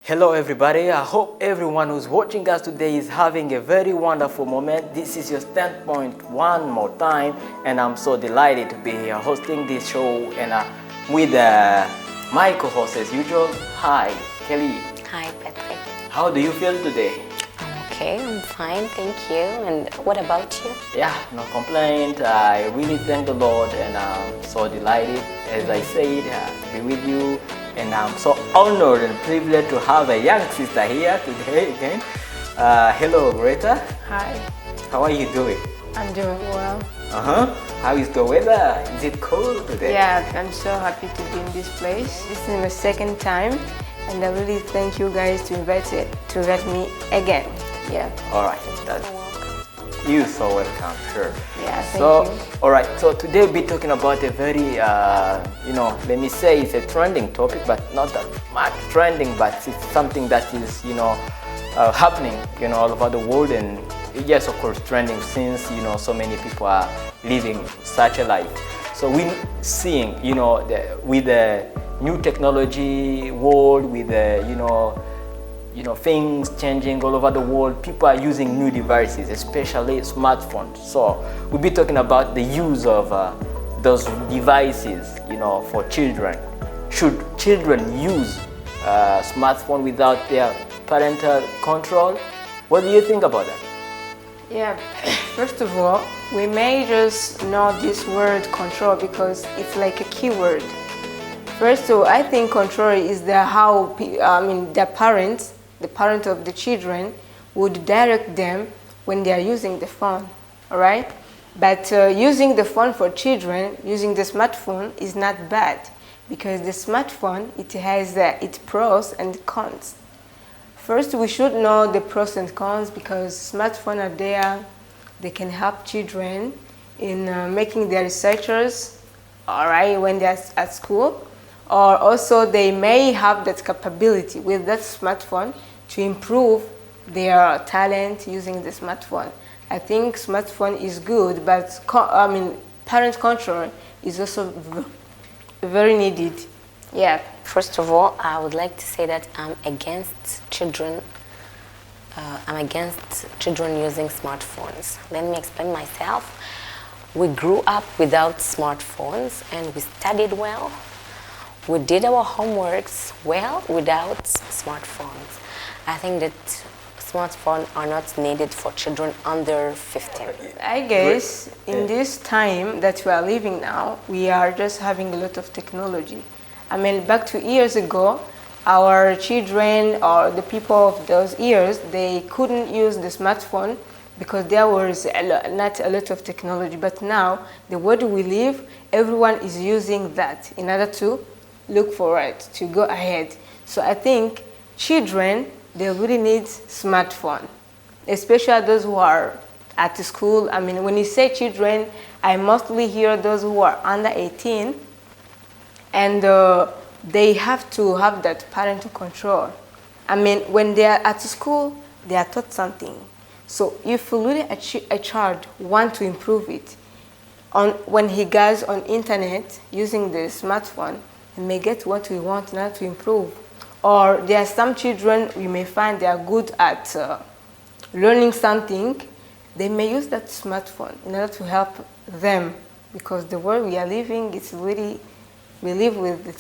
Hello everybody, I hope everyone who's watching us today is having a very wonderful moment. This is your standpoint one more time, and I'm so delighted to be here hosting this show and with my co-host as usual. Hi Kelly. Hi Patrick. How do you feel today? I'm okay, I'm fine, thank you. And what about you? Yeah, no complaint. I really thank the Lord and I'm so delighted, as I said, to be with you. And I'm so honored and privileged to have a young sister here today again. Hello, Gretta. Hi. How are you doing? I'm doing well. How is the weather? Is it cold today? Yeah, I'm so happy to be in this place. This is my second time, and I really thank you guys to invite me again. Yeah. All right. You're so welcome. Sure. Yeah. Thank you. All right. So today we'll be talking about a very, let me say it's a trending topic, but not that much trending, but it's something that is, happening, all over the world, and yes, of course, trending since so many people are living such a life. So we're seeing, with the new technology world, with the, things changing all over the world, people are using new devices, especially smartphones. So we'll be talking about the use of those devices, for children. Should children use smartphone without their parental control? What do you think about that? Yeah. First of all, we may just know this word control because it's like a keyword. First of all, I think control is the parent of the children would direct them when they are using the phone, all right? But using the phone for children, using the smartphone is not bad because the smartphone, it has its pros and cons. First, we should know the pros and cons because smartphones are there. They can help children in making their researchers, all right, when they're at school. Or also they may have that capability with that smartphone to improve their talent using the smartphone. I think smartphone is good, but parent control is also very needed. Yeah. First of all, I would like to say that I'm against children. Using smartphones. Let me explain myself. We grew up without smartphones and we studied well. We did our homeworks well without smartphones. I think that smartphones are not needed for children under 15. I guess in this time that we are living now, we are just having a lot of technology. I mean, back 2 years ago, our children or the people of those years, they couldn't use the smartphone because there was not a lot of technology. But now, the world we live, everyone is using that in order to look for it, to go ahead. So I think children, they really need smartphone, especially those who are at school. I mean, when you say children, I mostly hear those who are under 18, and they have to have that parental control. I mean, when they are at school, they are taught something. So if really a child wants to improve it, when he goes on internet using the smartphone, he may get what we want now to improve. Or there are some children we may find they are good at learning something. They may use that smartphone in order to help them because the world we are living is really, we live with the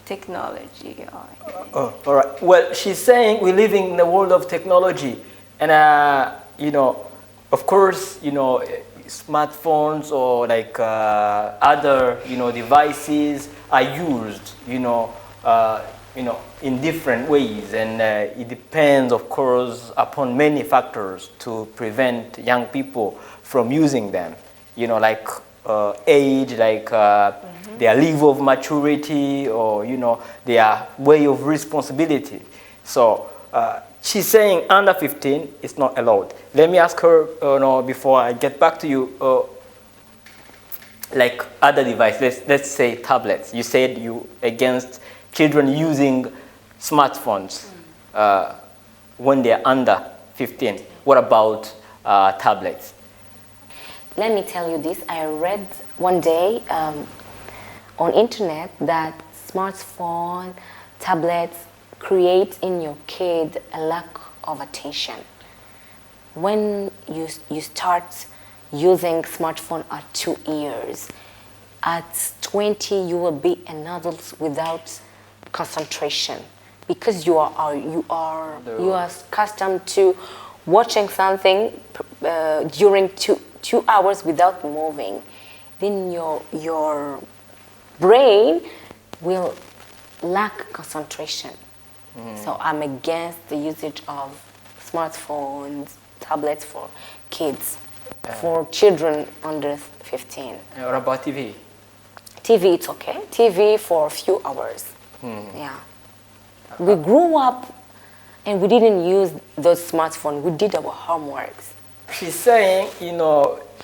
technology. All right. Well, she's saying we're living in the world of technology. And, of course, smartphones or like other, devices are used, in different ways, and it depends, of course, upon many factors to prevent young people from using them. Like age, like their level of maturity, or their way of responsibility. So she's saying under 15 is not allowed. Let me ask her, before I get back to you. Like other devices, let's say tablets. You said you against children using smartphones when they're under 15. What about tablets? Let me tell you this. I read one day on internet that smartphone, tablets create in your kid a lack of attention. When you start using smartphone at 2 years, at 20 you will be an adult without concentration, because you are accustomed to watching something during two hours without moving. Then your brain will lack concentration. So I'm against the usage of smartphones, tablets for kids, for children under 15. What about TV? TV, it's okay. TV for a few hours. Yeah. We grew up and we didn't use those smartphones. We did our homeworks. She's saying,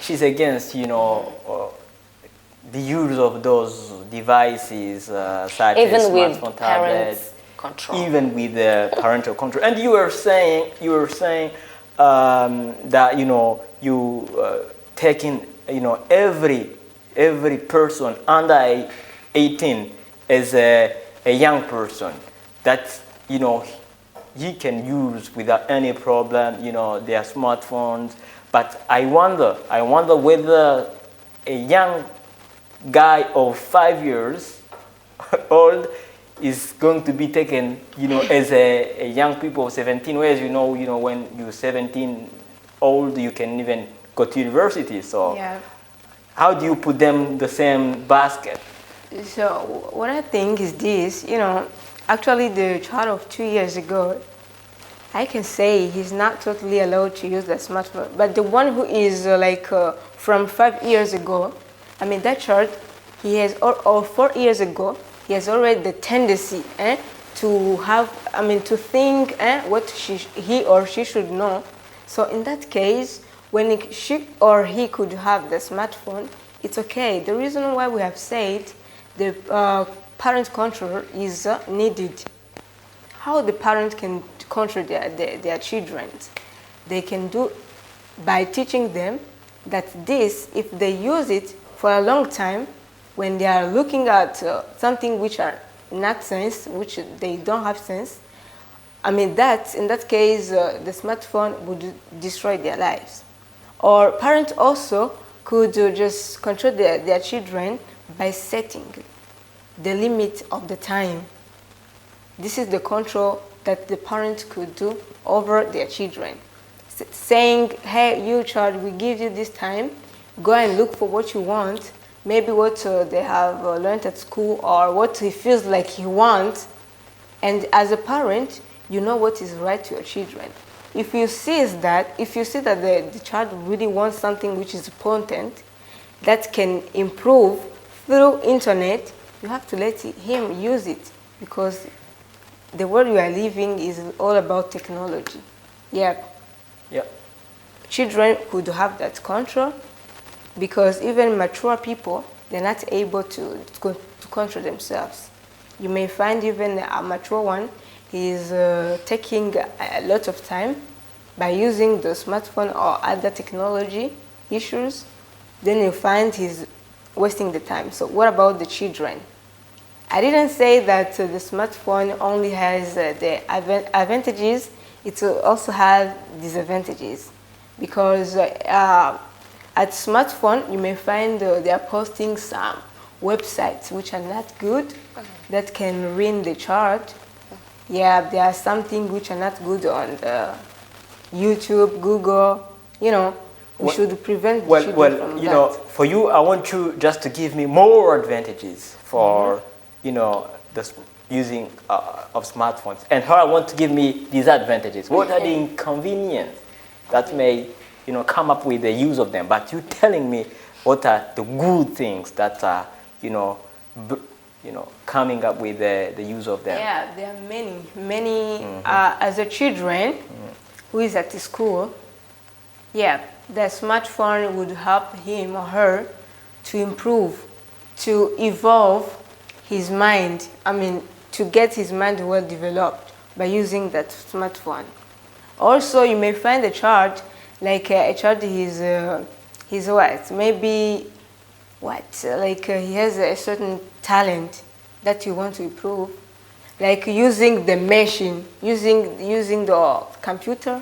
she's against, the use of those devices, such Even as with smartphone, parents' tablets, control. even with the parental control. And you were saying that you taking every person under 18 as a young person that he can use without any problem, their smartphones. But I wonder whether a young guy of 5 years old is going to be taken, as a young people of 17. Whereas when you're 17 old, you can even go to university. So Yeah. how do you put them in the same basket? So what I think is this, actually the child of 2 years ago, I can say he's not totally allowed to use the smartphone. But the one who is from 5 years ago, that child, he has, or 4 years ago, he has already the tendency to have, to think what he or she should know. So in that case, when she or he could have the smartphone, it's okay. The reason why we have said the parent control is needed. How the parent can control their children? They can do by teaching them that this, if they use it for a long time, when they are looking at something which are not sense, which they don't have sense, that in that case the smartphone would destroy their lives. Or parents also could just control their children by setting the limit of the time. This is the control that the parent could do over their children. Saying, hey, you child, we give you this time, go and look for what you want, maybe what they have learned at school or what he feels like he wants. And as a parent, you know what is right to your children. If you see that the child really wants something which is important, that can improve through internet, you have to let him use it, because the world we are living is all about technology. Yeah. Children could have that control, because even mature people, they're not able to control themselves. You may find even a mature one, he's taking a lot of time by using the smartphone or other technology issues. Then you find he's wasting the time. So what about the children? I didn't say that the smartphone only has the advantages, it also has disadvantages. Because at smartphone, you may find they are posting some websites which are not good, that can ruin the child. Yeah, there are something which are not good on the YouTube, Google, we should prevent children from that. For you, I want you just to give me more advantages for, the using of smartphones. And how I want to give me disadvantages. What are the inconveniences that may, come up with the use of them? But you telling me what are the good things that are, coming up with the use of them. Yeah, there are many. As a children who is at the school, the smartphone would help him or her to improve, to evolve his mind. To get his mind well developed by using that smartphone. Also, you may find a child, like a child he's what? Maybe what? He has a certain talent that you want to improve. like using the machine, using the computer.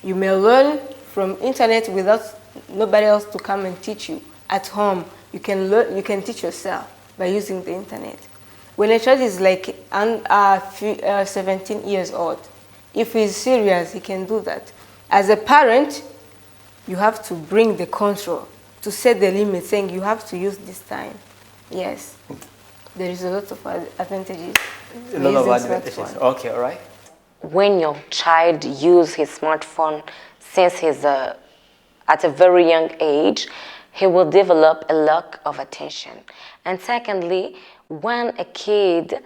You may learn from internet without nobody else to come and teach you. At home, you can learn, you can teach yourself by using the internet. When a child is like 17 years old, if he's serious, he can do that. As a parent, you have to bring the control, to set the limit, saying you have to use this time. Yes, there is a lot of advantages. A lot of advantages. Okay, all right. When your child uses his smartphone since he's at a very young age, he will develop a lack of attention. And secondly, when a kid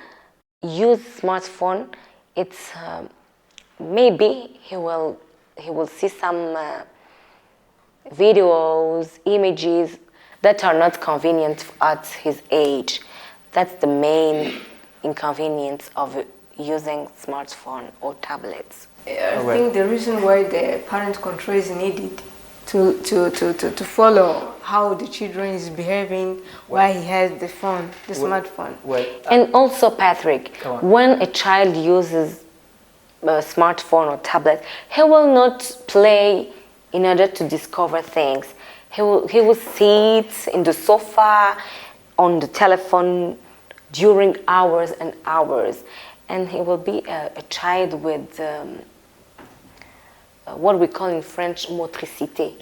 uses smartphone, it's maybe he will see some videos, images that are not convenient at his age. That's the main inconvenience of using smartphone or tablets. I think the reason why the parent control is needed to follow how the children is behaving, why he has the phone, the smartphone. And also, Patrick, when a child uses a smartphone or tablet, he will not play in order to discover things. He will sit in the sofa, on the telephone during hours and hours. And he will be a child with what we call in French motricité.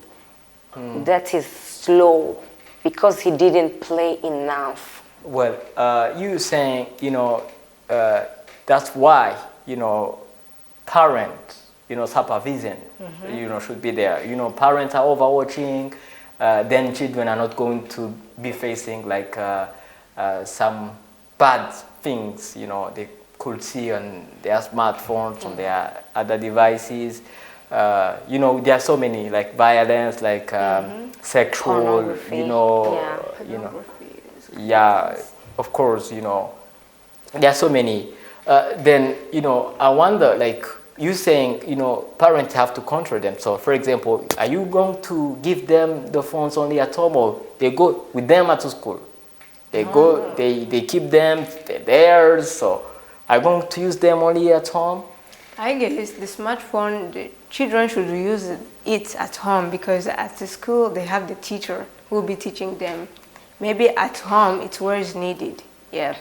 That is slow because he didn't play enough. Well, you saying, that's why, parents, supervision, should be there. Parents are overwatching, then children are not going to be facing like some bad things, they could see on their smartphones, on their other devices. There are so many like violence, like sexual, of course, there are so many. Then, I wonder, like you saying, parents have to control them. So, for example, are you going to give them the phones only at home, or they go with them at school? They go, they keep them, they're theirs. So, are you going to use them only at home? I guess the smartphone, the children should use it at home, because at the school they have the teacher who will be teaching them. Maybe at home it's where it's needed. Yeah.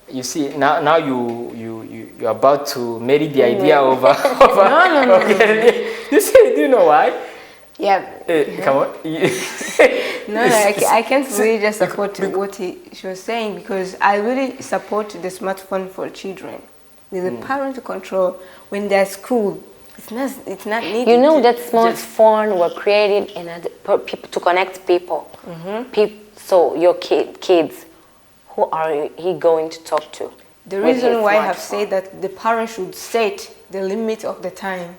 You see, now you're about to marry the idea over. No. Okay. You say, do you know why? Yeah. Come on. No, I can't really just support what she was saying, because I really support the smartphone for children. With the parent control, when they're at school, it's not needed. You know that smartphone were created to connect people. So your kids, who are he going to talk to? The reason why I have said that the parent should set the limit of the time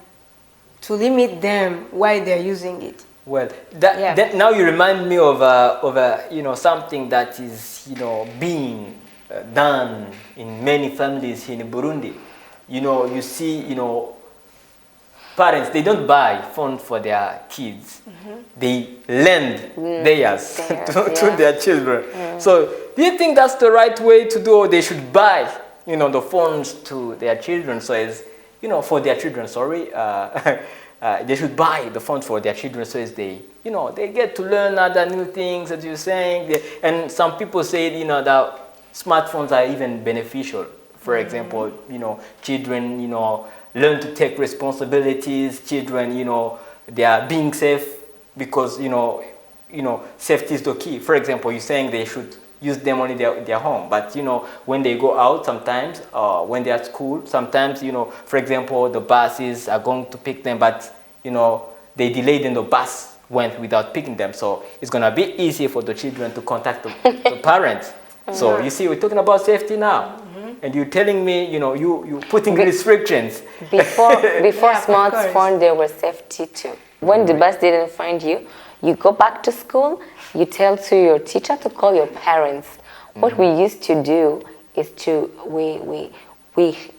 to limit them while they're using it. Well, that now you remind me of something that is being done in many families here in Burundi. You see, parents, they don't buy phones for their kids. They lend theirs to their children. So do you think that's the right way to do, or they should buy, the phones to their children? So as, for their children, sorry, they should buy the phones for their children, so as they, they get to learn other new things, as you're saying. And some people say, that smartphones are even beneficial. For example, children, learn to take responsibilities. Children, they are being safe because, safety is the key. For example, you're saying they should use them only their home. But, when they go out sometimes, when they're at school, sometimes, for example, the buses are going to pick them, but, they delayed and the bus went without picking them. So it's going to be easier for the children to contact the parents. So you see, we're talking about safety now. And you're telling me, you're putting restrictions. Before smartphone, there was safety too. When the bus didn't find you, you go back to school, you tell to your teacher to call your parents. What we used to do is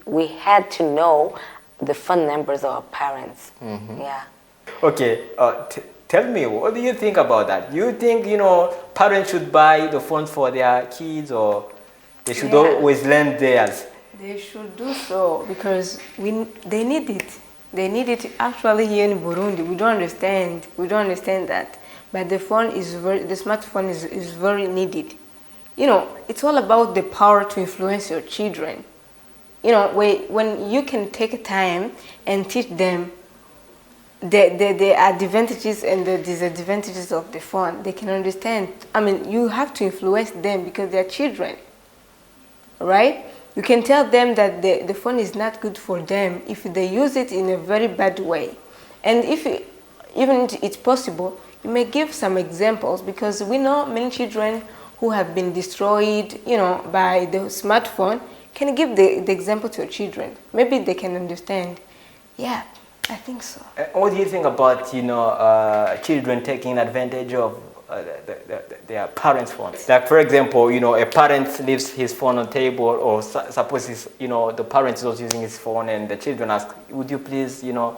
we had to know the phone numbers of our parents. Yeah. Okay. Tell me, what do you think about that? You think, parents should buy the phones for their kids, or they should always lend theirs? They should do so because they need it. They need it. Actually, here in Burundi, we don't understand. We don't understand that. But the smartphone is very needed. You know, it's all about the power to influence your children. You know, when you can take time and teach them the advantages and the disadvantages of the phone, they can understand. I mean, you have to influence them because they're children, right? You can tell them that the phone is not good for them if they use it in a very bad way. And even it's possible, you may give some examples because we know many children who have been destroyed, you know, by the smartphone. Can give the example to your children. Maybe they can understand. Yeah, I think so. What do you think about, you know, children taking advantage of their parents' phones? Like, for example, you know, a parent leaves his phone on the table, or suppose you know, the parent is also using his phone, and the children ask, "Would you please, you know,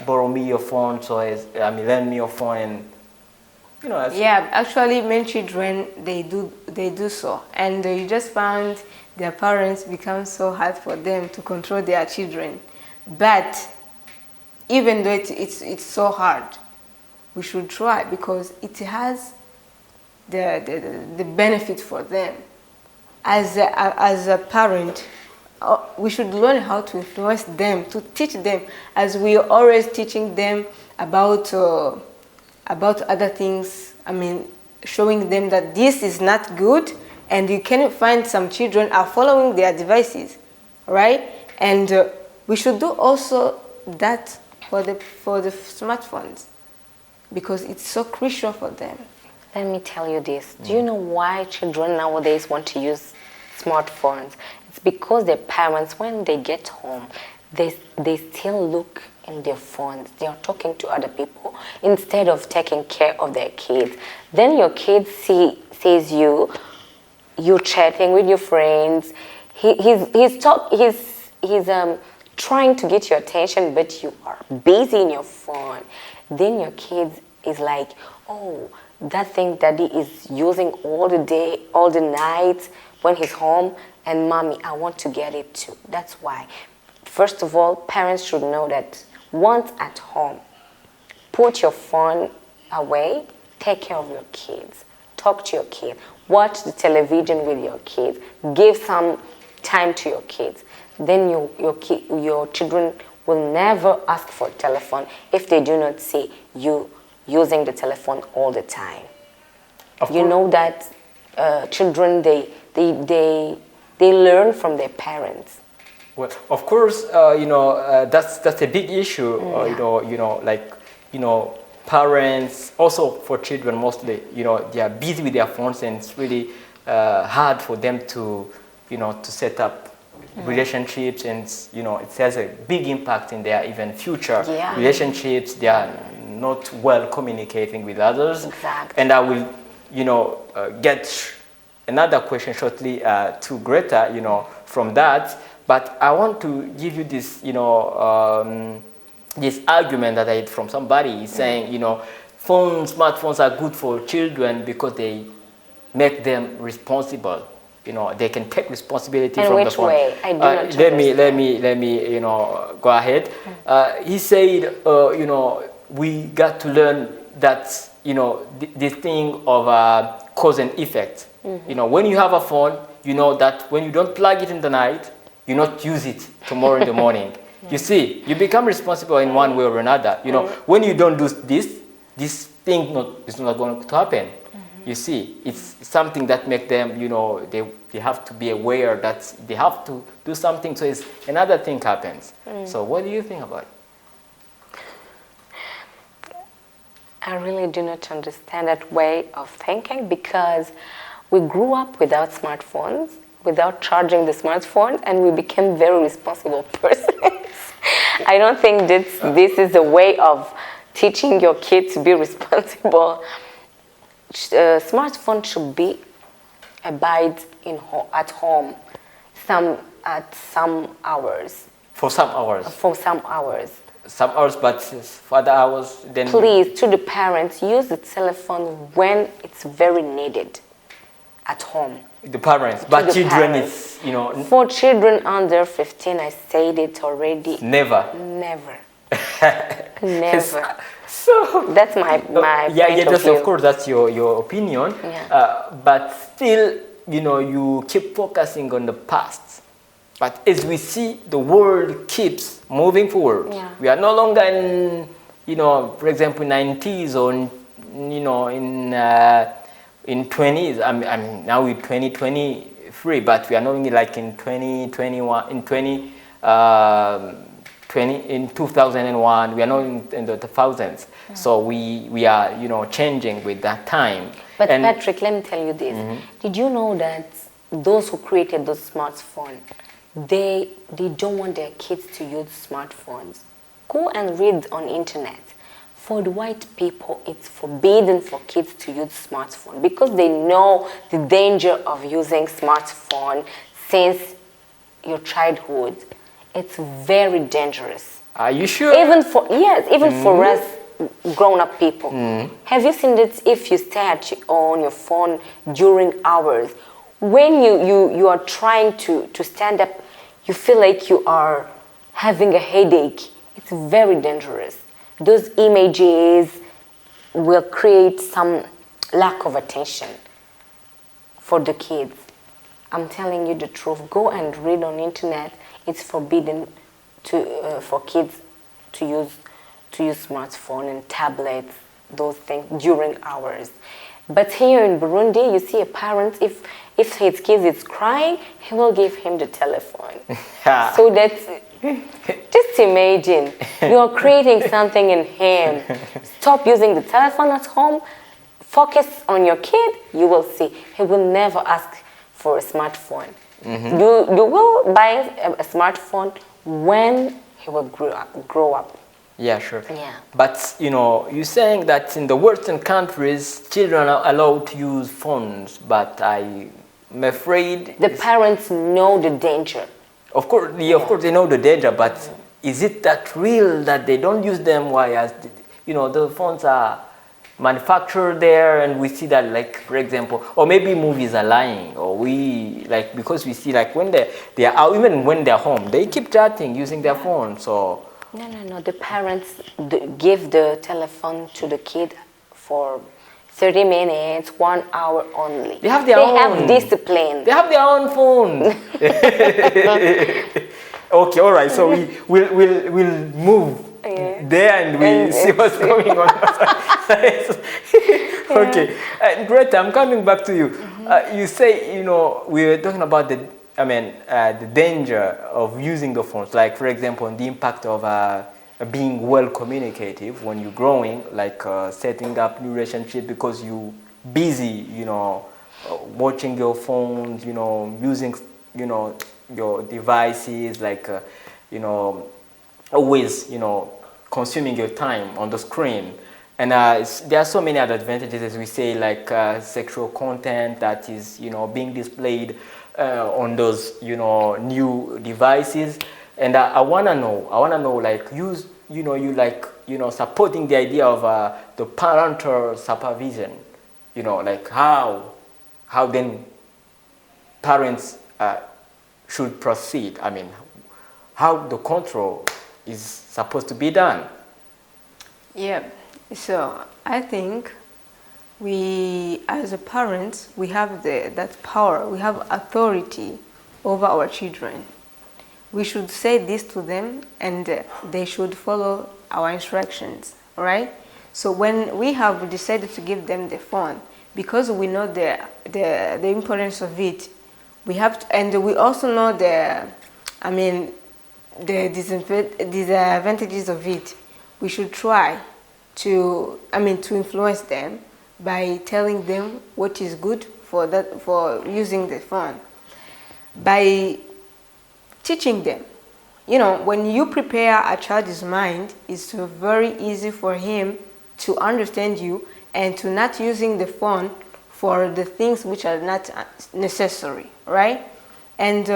borrow me your phone? So lend me your phone." And you know. Yeah, actually, many children they do so, and you just found their parents become so hard for them to control their children. But even though it's so hard, we should try because it has the benefit for them. As a parent, we should learn how to influence them, to teach them, as we are always teaching them about other things. I mean, showing them that this is not good, and you can find some children are following their devices, right? And we should do also that for the smartphones because it's so crucial for them. Let me tell you this. Do you know why children nowadays want to use smartphones? It's because their parents, when they get home, they still look in their phones. They are talking to other people instead of taking care of their kids. Then your kid sees you're chatting with your friends. He's trying to get your attention, but you are busy in your phone. Then your kid is like, oh, that thing daddy is using all the day, all the night when he's home, and mommy, I want to get it too. That's why. First of all, parents should know that once at home, put your phone away, take care of your kids, talk to your kids, watch the television with your kids, give some time to your kids. Then your children will never ask for a telephone if they do not see you using the telephone all the time. You know that children, they learn from their parents. Well, of course, you know, that's a big issue. You know, parents, also for children mostly, you know, they are busy with their phones, and it's really hard for them to, you know, to set up relationships, and you know, it has a big impact in their even future relationships. They are not well communicating with others. Exactly. And I will, you know, get another question shortly to Gretta, you know, from that. But I want to give you this, you know, this argument that I heard from somebody saying, you know, smartphones are good for children because they make them responsible. You know, they can take responsibility from the phone. In which way? I do not let me, you know, go ahead. He said, you know, we got to learn that, you know, this thing of cause and effect. You know, when you have a phone, you know that when you don't plug it in the night, you not use it tomorrow in the morning. You see, you become responsible in one way or another. You know, when you don't do this thing is not going to happen. You see, it's something that makes them, you know, they have to be aware that they have to do something, so it's another thing happens. So what do you think about it? I really do not understand that way of thinking because we grew up without smartphones, without charging the smartphone, and we became very responsible persons. I don't think this is a way of teaching your kids to be responsible. Smartphone should be abide at home at some hours. For some hours. For some hours. Some hours, but for other hours, then. Please, to the parents, use the telephone when it's very needed at home. The parents, but the children parents. is, you know, For children under 15, I said it already. never. Never. Never. So That's my yeah, point yeah, of just view. of course that's your opinion. Yeah. But still, you know, you keep focusing on the past. But as we see, the world keeps moving forward. Yeah. We are no longer in, you know, for example, 90s or, you know, in 20s. I'm now in 2023, but we are not like in 2021, in 2001. We are not in the thousands. Yeah. So we are, you know, changing with that time. But And Patrick, let me tell you this. Did you know that those who created those smartphones, they don't want their kids to use smartphones? Go and read on internet. For the white people, it's forbidden for kids to use smartphone because they know the danger of using smartphone since your childhood. It's very dangerous. are you sure? Even for for us grown-up people. Have you seen that if you stay on your phone during hours, when you are trying to stand up, you feel like you are having a headache? It's very dangerous. Those images will create some lack of attention for the kids. I'm telling you the truth. Go and read on internet. It's forbidden for kids to use smartphone and tablets, those things during hours. But here in Burundi, you see a parent, if his kid is crying, he will give him the telephone. So that's, just imagine, you are creating something in him. Stop using the telephone at home, focus on your kid, you will see. He will never ask for a smartphone. You will buy a smartphone when he will grow up. Yeah, sure. Yeah. But, you know, you're saying that in the Western countries, children are allowed to use phones, but I'm afraid... The parents know the danger. Of course, yeah, of course they know the danger, but is it that real that they don't use them? Why, as you know, the phones are manufactured there, and we see that, like, for example, or maybe movies are lying, or we, like, because we see, like, when they are out, even when they're home, they keep chatting using their phone, so... No. The parents give the telephone to the kid for 30 minutes, 1 hour only. They have their own. They have discipline. They have their own phone. Okay, all right. So we'll move there and we'll see what's going on. Okay, Gretta, I'm coming back to you. You say, you know, we were talking about the danger of using the phones, like, for example, the impact of being well communicative when you're growing, like setting up new relationship because you're busy, you know, watching your phones, you know, using, you know, your devices, like, you know, always, you know, consuming your time on the screen. And there are so many other advantages, as we say, like sexual content that is, you know, being displayed on those, you know, new devices. And I wanna know, like, you supporting the idea of the parental supervision, you know, like how then parents should proceed. I mean, how the control is supposed to be done. Yeah, so I think we, as a parents, we have that power, we have authority over our children. We should say this to them and they should follow our instructions, right? So when we have decided to give them the phone, because we know the importance of it, we have to, and we also know the disadvantages of it. We should try to influence them by telling them what is good for using the phone, by teaching them. You know, when you prepare a child's mind, it's very easy for him to understand you and to not using the phone for the things which are not necessary, right? And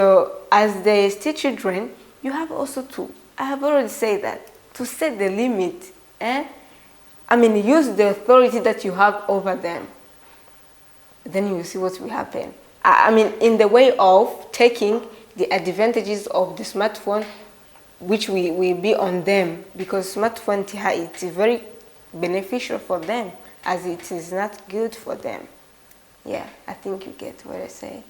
as they still children, you have also to, I have already said that, to set the limit, use the authority that you have over them. Then you see what will happen. I mean, in the way of taking the advantages of the smartphone, which we be on them, because smartphone it's very beneficial for them as it is not good for them. Yeah, I think you get what I say.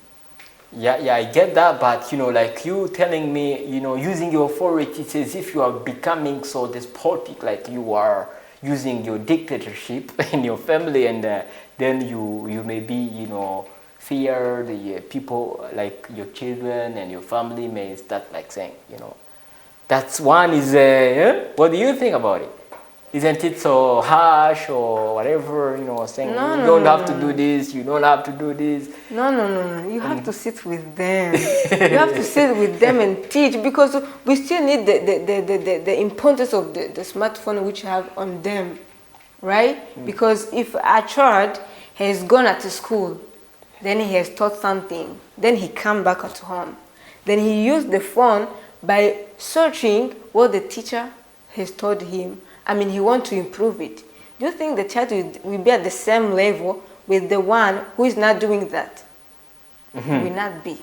Yeah, I get that, but like you telling me, using your authority, it's as if you are becoming so despotic, like you are using your dictatorship in your family, and then you maybe, fear the people, like your children and your family may start like saying, that's one is, what do you think about it? Isn't it so harsh or whatever, saying you don't have to do this, you don't have to do this? No. You have to sit with them. You have to sit with them and teach, because we still need the importance of the smartphone which you have on them, right? Because if a child has gone to school, then he has taught something, then he come back at home, then he used the phone by searching what the teacher has taught him. I mean, he wants to improve it. Do you think the child will be at the same level with the one who is not doing that? Will not be.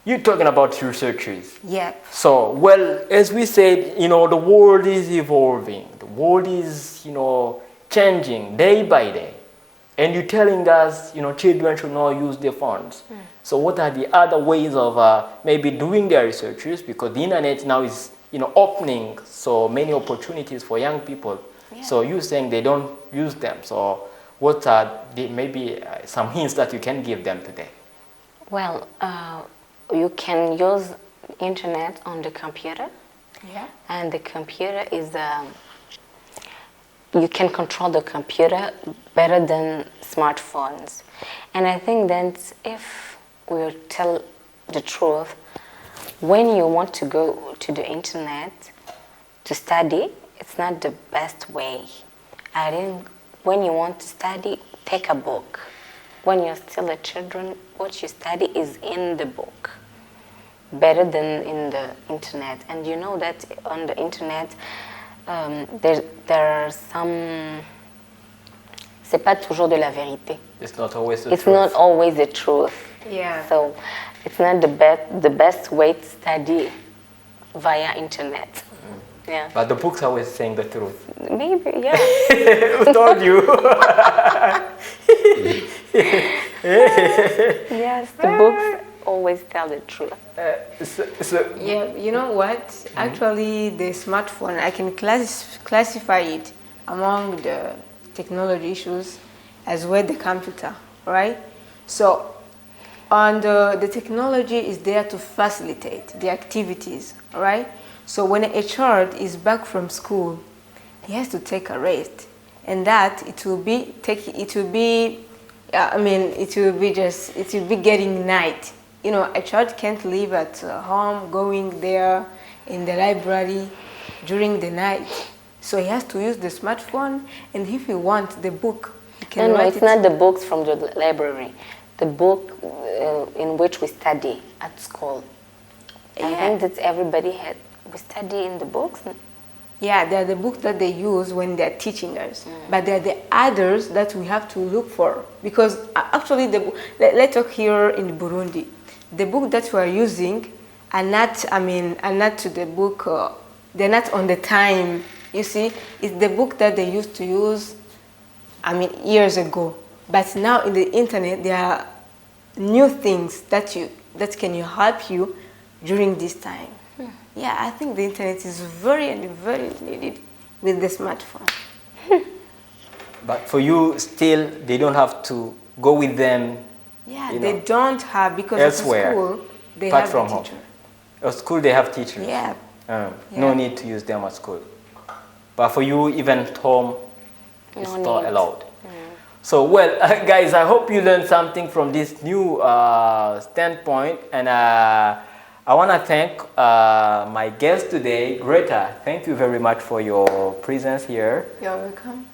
You're talking about researchers. Yeah. So, well, as we said, the world is evolving. The world is, changing day by day. And you're telling us, children should not use their phones. So what are the other ways of maybe doing their researches? Because the internet now is opening so many opportunities for young people. Yeah. So you're saying they don't use them. So what are maybe some hints that you can give them today? Well, you can use internet on the computer. Yeah. And the computer is, you can control the computer better than smartphones. And I think that if we tell the truth, when you want to go to the internet to study, it's not the best way. I think when you want to study, take a book. When you're still a children, what you study is in the book, better than in the internet. And you know that on the internet, there are some... C'est pas toujours de la vérité. It's not always the truth. It's not always the truth. Yeah. So it's not the best way to study via internet. Yeah. But the books are always saying the truth. Maybe, yeah. Who told you? Yes, the books always tell the truth. Yeah, you know what? Actually, the smartphone, I can classify it among the technology issues as well the computer, right? So, and the technology is there to facilitate the activities, right? So when a child is back from school, he has to take a rest, and that it will be getting night. A child can't live at home, going there in the library during the night. So he has to use the smartphone, and if he wants the book, he can No, write it's not the books from the library. The book in which we study at school. Yeah. I think that we study in the books. Yeah, they are the books that they use when they're teaching us. But there are the others that we have to look for. Because actually, let's talk here in Burundi. The book that we are using are not to the book, they're not on the time. You see, it's the book that they used to use, years ago. But now in the internet, there are new things that can help you during this time. Yeah, I think the internet is very, very needed with the smartphone. But for you, still, they don't have to go with them. Yeah, they don't have, because elsewhere, at school, they apart have from a home. teacher. At school, they have teachers. Yeah. No need to use them at school. But for you, even at home, it's not allowed. So, well, guys, I hope you learned something from this new standpoint. And I want to thank my guest today, Gretta. Thank you very much for your presence here. You're welcome.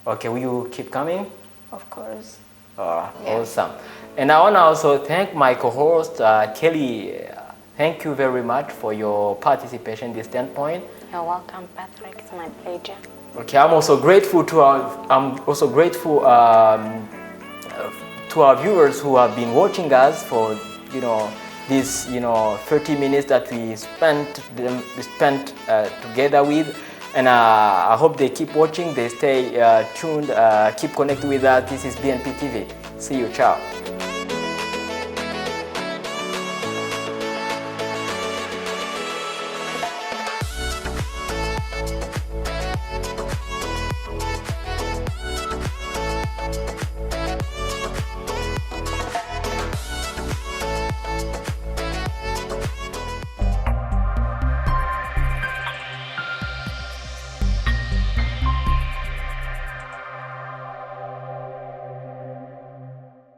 Okay, will you keep coming? Of course. Awesome. And I want to also thank my co-host, Kelly. Thank you very much for your participation in this standpoint. You're welcome, Patrick. It's my pleasure. Okay, I'm also grateful to to our viewers who have been watching us for, these 30 minutes that we spent together with, and I hope they keep watching, they stay tuned, keep connected with us. This is BNP TV. See you, ciao.